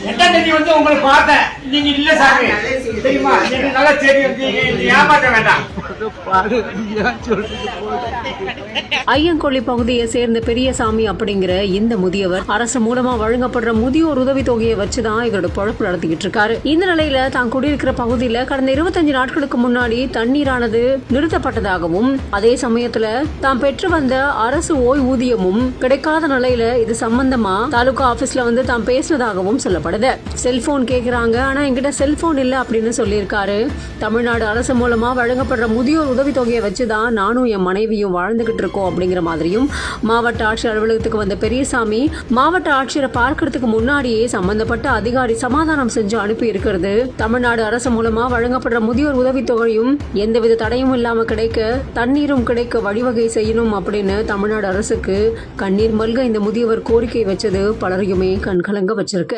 8ஆம் தேதி வந்து உங்களை பார்த்தேன், நீங்க இல்ல சாமி தெரியுமா? எனக்கு நல்லா தெரியும், ஏமாற்ற வேண்டாம். ஐயங்கொள்ளி பகுதியை சேர்ந்த பெரியசாமி அப்படிங்கிற இந்த முதியவர் அரசு மூலமா வழங்கப்படுற முதியோர் உதவி தொகையை வச்சுதான் இவரோட பொழப்பு நடத்திக்கிட்டு இருக்காரு. இந்த நிலையில தான் குடியிருக்கிற பகுதியில கடந்த 25 நாட்களுக்கு முன்னாடி தண்ணீரானது நிறுத்தப்பட்டதாகவும் அதே சமயத்துல தான் பெற்று வந்த அரசு ஓய்வூதியமும் கிடைக்காத நிலையில இது சம்பந்தமா தாலுகா ஆபீஸ்ல வந்து தான் பேசினதாகவும் சொல்லப்படுது. செல்போன் கேக்குறாங்க, ஆனா என்கிட்ட செல்போன் இல்ல அப்படின்னு சொல்லியிருக்காரு. தமிழ்நாடு அரசு மூலமா வழங்கப்படுற முதியோர் உதவி தொகையை வச்சுதான் நானும் என் மனைவியும் வாழ்ந்துகிட்டு இருக்கோம் அப்படிங்கிற மாதிரியும் மாவட்ட ஆட்சியர் அலுவலகத்துக்கு வந்த பெரியசாமி மாவட்ட ஆட்சியரை பார்க்கறதுக்கு முன்னாடியே சம்பந்தப்பட்ட அதிகாரி சமாதானம் செஞ்சு அனுப்பி இருக்கிறது. தமிழ்நாடு அரசு மூலமா வழங்கப்படுற முதியோர் உதவி தொகையும் எந்தவித தடையும் இல்லாம கிடைக்க, தண்ணீரும் கிடைக்க வழிவகை செய்யணும் அப்படின்னு தமிழ்நாடு அரசுக்கு கண்ணீர் மல்க இந்த முதியவர் கோரிக்கை வச்சது பலரையுமே கண்கலங்க வச்சிருக்கு.